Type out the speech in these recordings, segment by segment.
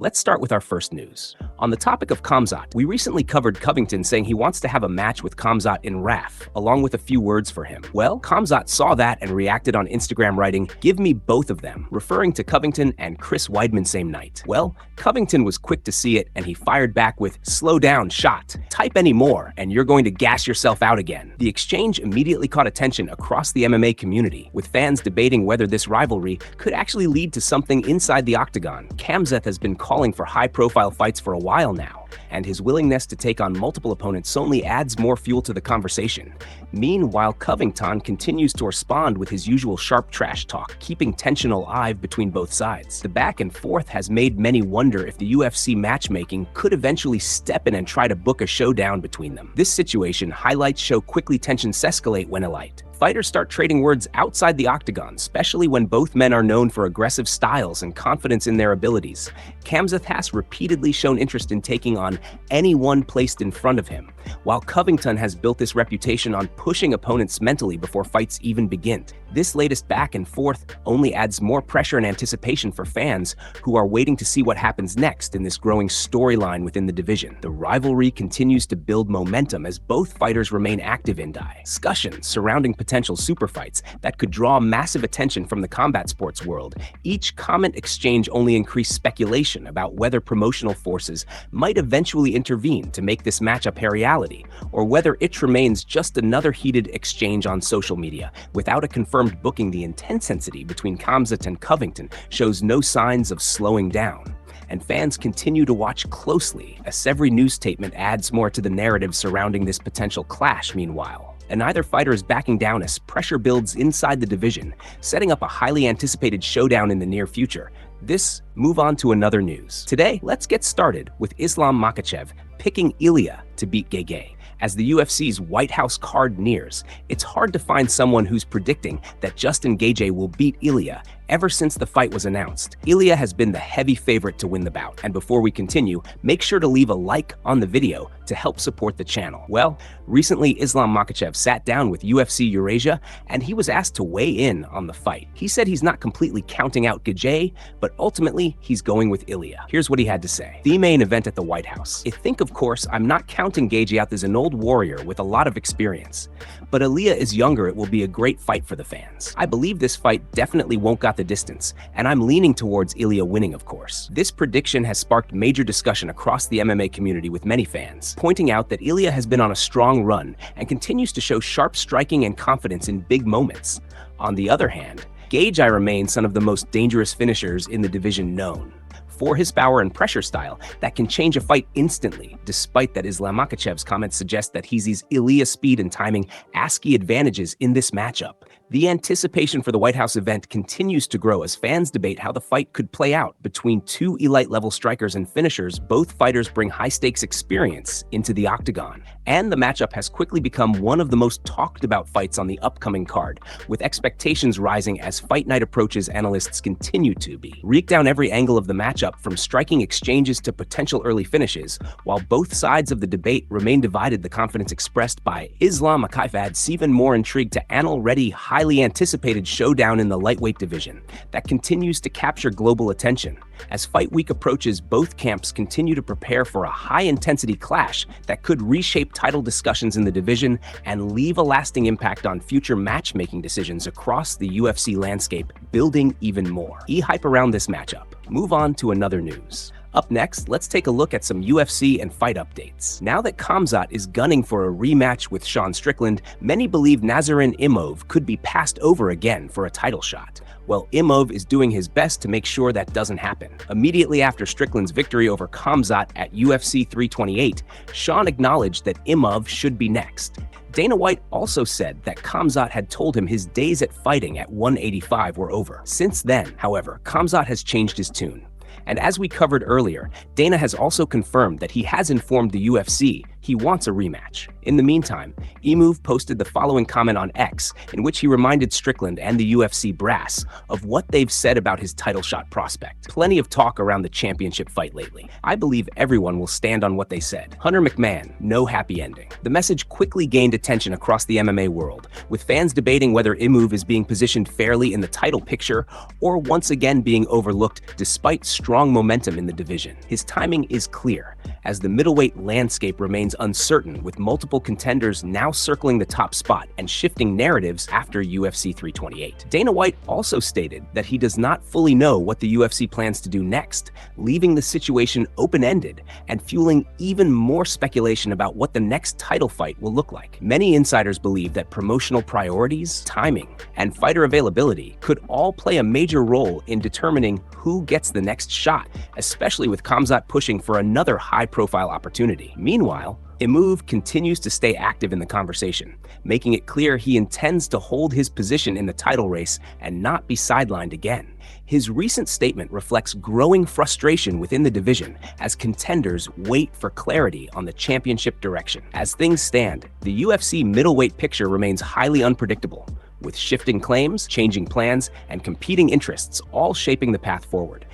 Let's start with our first news. On the topic of Khamzat, we recently covered Covington saying he wants to have a match with Khamzat in RAF, along with a few words for him. Well, Khamzat saw that and reacted on Instagram writing, "Give me both of them," referring to Covington and Chris Weidman same night. Well, Covington was quick to see it and he fired back with, "Slow down, shot. Type any more and you're going to gas yourself out again." The exchange immediately caught attention across the MMA community, with fans debating whether this rivalry could actually lead to something inside the octagon. Khamzat has been calling for high-profile fights for a while now, and his willingness to take on multiple opponents only adds more fuel to the conversation. Meanwhile, Covington continues to respond with his usual sharp trash talk, keeping tension alive between both sides. The back and forth has made many wonder if the UFC matchmaking could eventually step in and try to book a showdown between them. This situation highlights show quickly tensions escalate when alight. Fighters start trading words outside the octagon, especially when both men are known for aggressive styles and confidence in their abilities. Khamzat has repeatedly shown interest in taking on anyone placed in front of him, while Covington has built this reputation on pushing opponents mentally before fights even begin. This latest back and forth only adds more pressure and anticipation for fans who are waiting to see what happens next in this growing storyline within the division. The rivalry continues to build momentum as both fighters remain active in discussions surrounding potential super fights that could draw massive attention from the combat sports world. Each comment exchange only increased speculation about whether promotional forces might eventually intervene to make this matchup a reality, or whether it remains just another heated exchange on social media without a confirmed booking. The intensity between Khamzat and Covington shows no signs of slowing down, and fans continue to watch closely as every news statement adds more to the narrative surrounding this potential clash. Meanwhile, and neither fighter is backing down as pressure builds inside the division, setting up a highly anticipated showdown in the near future. Move on to another news. Today, let's get started with Islam Makhachev picking Ilia to beat Gaethje. As the UFC's White House card nears, it's hard to find someone who's predicting that Justin Gaethje will beat Ilia ever since the fight was announced. Ilia has been the heavy favorite to win the bout, and before we continue, make sure to leave a like on the video to help support the channel. Well, recently Islam Makhachev sat down with UFC Eurasia, and he was asked to weigh in on the fight. He said he's not completely counting out Gaethje, but ultimately he's going with Ilia. Here's what he had to say. The main event at the White House. I think, of course, I'm not counting Gaethje out as an old warrior with a lot of experience, but Ilia is younger. It will be a great fight for the fans. I believe this fight definitely won't got the distance, and I'm leaning towards Ilia winning, of course. This prediction has sparked major discussion across the MMA community, with many fans pointing out that Ilia has been on a strong run and continues to show sharp striking and confidence in big moments. On the other hand, Gaethje remains one of the most dangerous finishers in the division, known for his power and pressure style that can change a fight instantly. Despite that, Islam Makhachev's comments suggest that he sees Ilia's speed and timing as key advantages in this matchup. The anticipation for the White House event continues to grow as fans debate how the fight could play out between two elite-level strikers and finishers. Both fighters bring high-stakes experience into the octagon, and the matchup has quickly become one of the most talked-about fights on the upcoming card, with expectations rising as fight night approaches. Analysts continue to break down every angle of the matchup, from striking exchanges to potential early finishes. While both sides of the debate remain divided, the confidence expressed by Islam Makhachev adds even more intrigue to an already highly anticipated showdown in the lightweight division that continues to capture global attention. As fight week approaches, both camps continue to prepare for a high-intensity clash that could reshape title discussions in the division and leave a lasting impact on future matchmaking decisions across the UFC landscape, building even more hype around this matchup. Move on to another news. Up next, let's take a look at some UFC and fight updates. Now that Khamzat is gunning for a rematch with Sean Strickland, many believe Nazarene Imov could be passed over again for a title shot. Well, Imov is doing his best to make sure that doesn't happen. Immediately after Strickland's victory over Khamzat at UFC 328, Sean acknowledged that Imov should be next. Dana White also said that Khamzat had told him his days at fighting at 185 were over. Since then, however, Khamzat has changed his tune. And as we covered earlier, Dana has also confirmed that he has informed the UFC he wants a rematch. In the meantime, Imove posted the following comment on X, in which he reminded Strickland and the UFC brass of what they've said about his title shot prospect. Plenty of talk around the championship fight lately. I believe everyone will stand on what they said. Hunter McMahon, no happy ending. The message quickly gained attention across the MMA world, with fans debating whether Imove is being positioned fairly in the title picture or once again being overlooked despite strong momentum in the division. His timing is clear, as the middleweight landscape remains uncertain, with multiple contenders now circling the top spot and shifting narratives after UFC 328. Dana White also stated that he does not fully know what the UFC plans to do next, leaving the situation open-ended and fueling even more speculation about what the next title fight will look like. Many insiders believe that promotional priorities, timing, and fighter availability could all play a major role in determining who gets the next shot, especially with Khamzat pushing for another high-profile opportunity. Meanwhile, Imove continues to stay active in the conversation, making it clear he intends to hold his position in the title race and not be sidelined again. His recent statement reflects growing frustration within the division as contenders wait for clarity on the championship direction. As things stand, the UFC middleweight picture remains highly unpredictable, with shifting claims, changing plans, and competing interests all shaping the path forward.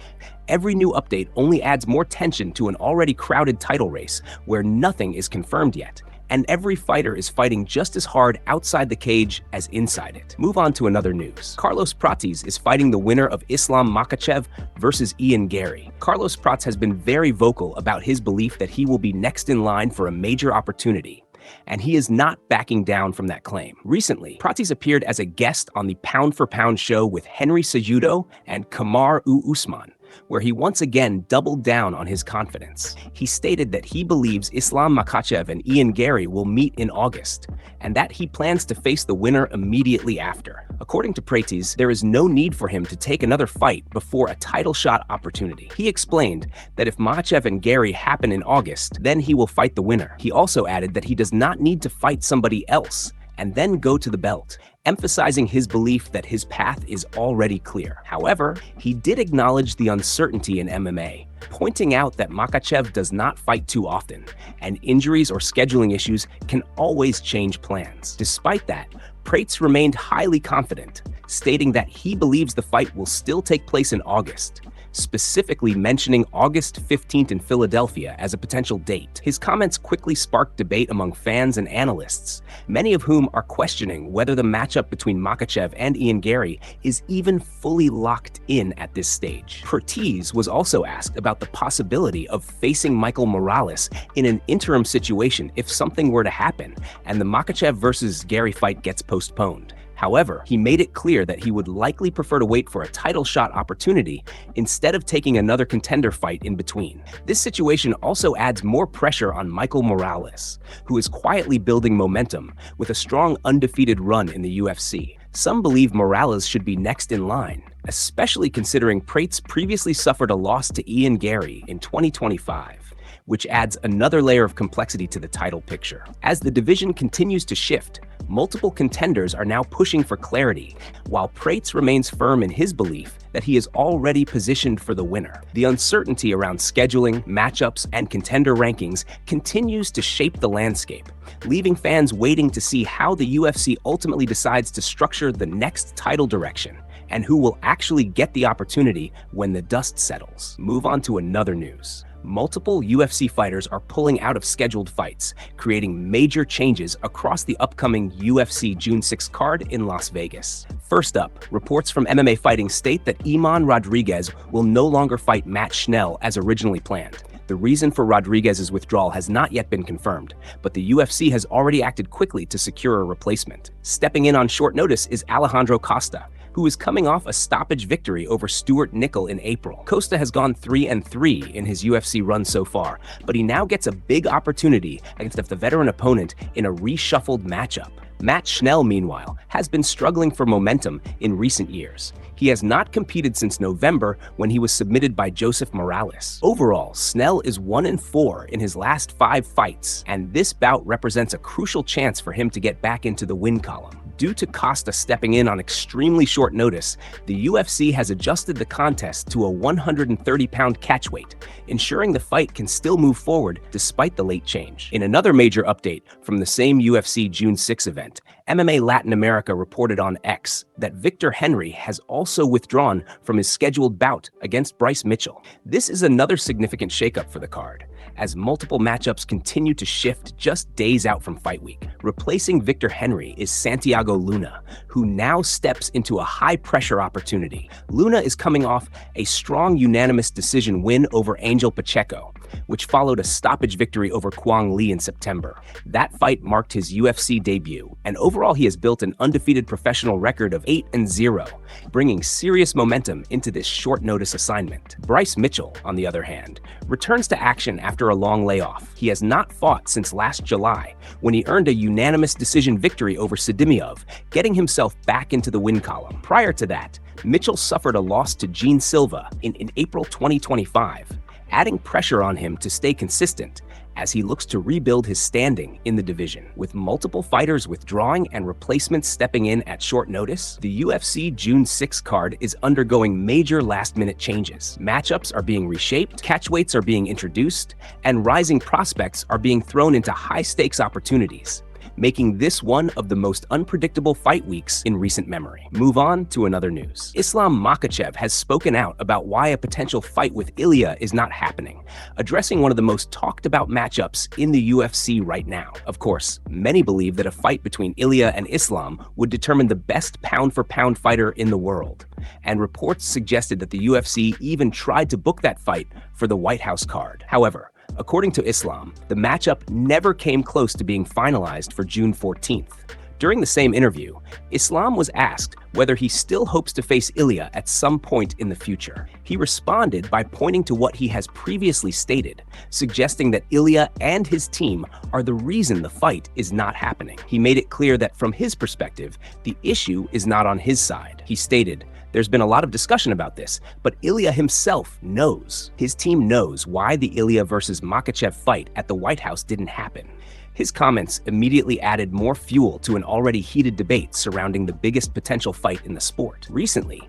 Every new update only adds more tension to an already crowded title race where nothing is confirmed yet, and every fighter is fighting just as hard outside the cage as inside it. Move on to another news. Carlos Prates is fighting the winner of Islam Makhachev versus Ian Garry. Carlos Prates has been very vocal about his belief that he will be next in line for a major opportunity, and he is not backing down from that claim. Recently, Prates appeared as a guest on the Pound for Pound show with Henry Cejudo and Kamaru Usman, where he once again doubled down on his confidence. He stated that he believes Islam Makhachev and Ian Garry will meet in August, and that he plans to face the winner immediately after. According to Prates, there is no need for him to take another fight before a title shot opportunity. He explained that if Makhachev and Garry happen in August, then he will fight the winner. He also added that he does not need to fight somebody else and then go to the belt, emphasizing his belief that his path is already clear. However, he did acknowledge the uncertainty in MMA, pointing out that Makhachev does not fight too often, and injuries or scheduling issues can always change plans. Despite that, Prates remained highly confident, stating that he believes the fight will still take place in August, specifically mentioning August 15th in Philadelphia as a potential date. His comments quickly sparked debate among fans and analysts, many of whom are questioning whether the matchup between Makhachev and Ian Garry is even fully locked in at this stage. Prates was also asked about the possibility of facing Michael Morales in an interim situation if something were to happen and the Makhachev versus Garry fight gets postponed. However, he made it clear that he would likely prefer to wait for a title shot opportunity instead of taking another contender fight in between. This situation also adds more pressure on Michael Morales, who is quietly building momentum with a strong undefeated run in the UFC. Some believe Morales should be next in line, especially considering Prates previously suffered a loss to Ian Garry in 2025. Which adds another layer of complexity to the title picture. As the division continues to shift, multiple contenders are now pushing for clarity, while Prates remains firm in his belief that he is already positioned for the winner. The uncertainty around scheduling, matchups, and contender rankings continues to shape the landscape, leaving fans waiting to see how the UFC ultimately decides to structure the next title direction and who will actually get the opportunity when the dust settles. Move on to another news. Multiple UFC fighters are pulling out of scheduled fights, creating major changes across the upcoming UFC June 6 card in Las Vegas. First up, reports from MMA Fighting state that Iman Rodriguez will no longer fight Matt Schnell as originally planned. The reason for Rodriguez's withdrawal has not yet been confirmed, but the UFC has already acted quickly to secure a replacement. Stepping in on short notice is Alejandro Costa, who is coming off a stoppage victory over Stuart Nickel in April. Costa has gone 3-3 in his UFC run so far, but he now gets a big opportunity against the veteran opponent in a reshuffled matchup. Matt Schnell, meanwhile, has been struggling for momentum in recent years. He has not competed since November when he was submitted by Joseph Morales. Overall, Snell is 1-4 in his last 5 fights, and this bout represents a crucial chance for him to get back into the win column. Due to Costa stepping in on extremely short notice, the UFC has adjusted the contest to a 130-pound catchweight, ensuring the fight can still move forward despite the late change. In another major update from the same UFC June 6 event, MMA Latin America reported on X that Victor Henry has also withdrawn from his scheduled bout against Bryce Mitchell. This is another significant shakeup for the card, as multiple matchups continue to shift just days out from fight week. Replacing Victor Henry is Santiago Luna, who now steps into a high-pressure opportunity. Luna is coming off a strong unanimous decision win over Angel Pacheco, which followed a stoppage victory over Kwang Lee in September. That fight marked his UFC debut, and overall he has built an undefeated professional record of 8-0, bringing serious momentum into this short-notice assignment. Bryce Mitchell, on the other hand, returns to action after a long layoff. He has not fought since last July, when he earned a unanimous decision victory over Sedimiov, getting himself back into the win column. Prior to that, Mitchell suffered a loss to Gene Silva in April 2025, adding pressure on him to stay consistent as he looks to rebuild his standing in the division. With multiple fighters withdrawing and replacements stepping in at short notice, the UFC June 6 card is undergoing major last-minute changes. Matchups are being reshaped, catchweights are being introduced, and rising prospects are being thrown into high-stakes opportunities, making this one of the most unpredictable fight weeks in recent memory. Move on to another news. Islam Makhachev has spoken out about why a potential fight with Ilia is not happening, addressing one of the most talked about matchups in the UFC right now. Of course, many believe that a fight between Ilia and Islam would determine the best pound-for-pound fighter in the world, and reports suggested that the UFC even tried to book that fight for the White House card. However, according to Islam, the matchup never came close to being finalized for June 14th. During the same interview, Islam was asked whether he still hopes to face Ilia at some point in the future. He responded by pointing to what he has previously stated, suggesting that Ilia and his team are the reason the fight is not happening. He made it clear that from his perspective, the issue is not on his side. He stated, "There's been a lot of discussion about this, but Ilia himself knows. His team knows why the Ilia versus Makhachev fight at the White House didn't happen." His comments immediately added more fuel to an already heated debate surrounding the biggest potential fight in the sport. Recently,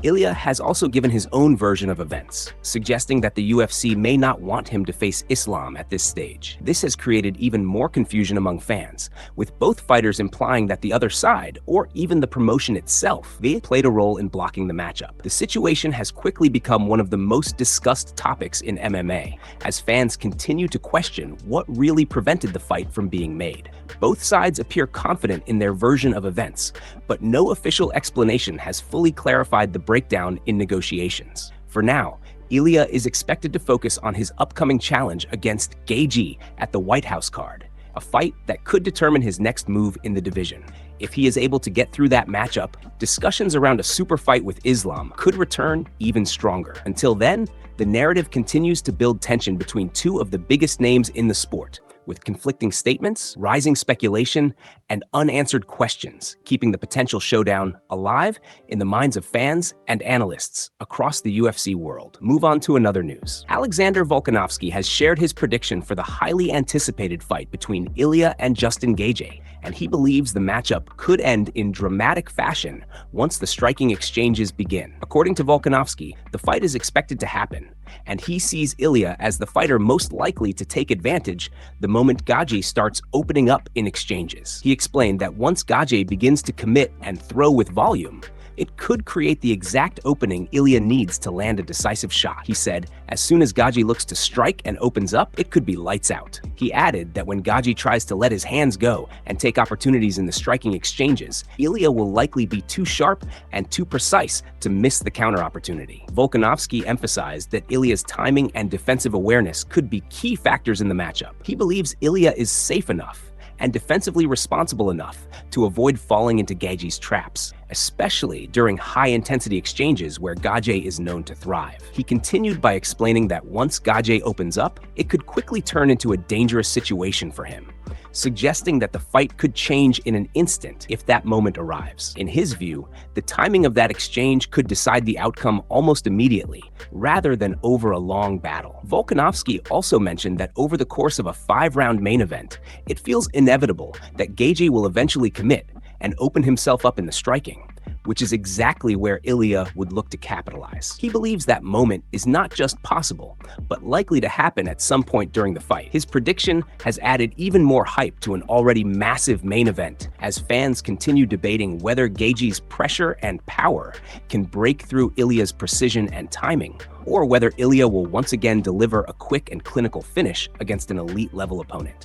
Ilia has also given his own version of events, suggesting that the UFC may not want him to face Islam at this stage. This has created even more confusion among fans, with both fighters implying that the other side, or even the promotion itself, played a role in blocking the matchup. The situation has quickly become one of the most discussed topics in MMA, as fans continue to question what really prevented the fight from being made. Both sides appear confident in their version of events, but no official explanation has fully clarified the breakdown in negotiations. For now, Ilia is expected to focus on his upcoming challenge against Gaethje at the White House card, a fight that could determine his next move in the division. If he is able to get through that matchup, discussions around a super fight with Islam could return even stronger. Until then, the narrative continues to build tension between two of the biggest names in the sport, with conflicting statements, rising speculation, and unanswered questions, keeping the potential showdown alive in the minds of fans and analysts across the UFC world. Move on to another news. Alexander Volkanovski has shared his prediction for the highly anticipated fight between Ilia and Justin Gaethje, and he believes the matchup could end in dramatic fashion once the striking exchanges begin. According to Volkanovski, the fight is expected to happen, and he sees Ilia as the fighter most likely to take advantage the moment Gaethje starts opening up in exchanges. He explained that once Gaethje begins to commit and throw with volume, it could create the exact opening Ilia needs to land a decisive shot. He said, as soon as Gaethje looks to strike and opens up, it could be lights out. He added that when Gaethje tries to let his hands go and take opportunities in the striking exchanges, Ilia will likely be too sharp and too precise to miss the counter opportunity. Volkanovski emphasized that Ilia's timing and defensive awareness could be key factors in the matchup. He believes Ilia is safe enough and defensively responsible enough to avoid falling into Gaethje's traps, especially during high-intensity exchanges where Gaethje is known to thrive. He continued by explaining that once Gaethje opens up, it could quickly turn into a dangerous situation for him, suggesting that the fight could change in an instant if that moment arrives. In his view, the timing of that exchange could decide the outcome almost immediately, rather than over a long battle. Volkanovski also mentioned that over the course of a 5-round main event, it feels inevitable that Gaethje will eventually commit and open himself up in the striking, which is exactly where Ilia would look to capitalize. He believes that moment is not just possible, but likely to happen at some point during the fight. His prediction has added even more hype to an already massive main event, as fans continue debating whether Gaethje's pressure and power can break through Ilia's precision and timing, or whether Ilia will once again deliver a quick and clinical finish against an elite-level opponent.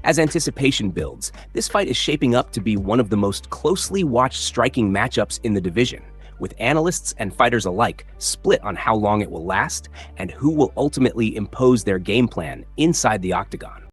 As anticipation builds, this fight is shaping up to be one of the most closely watched striking matchups in the division, with analysts and fighters alike split on how long it will last and who will ultimately impose their game plan inside the octagon.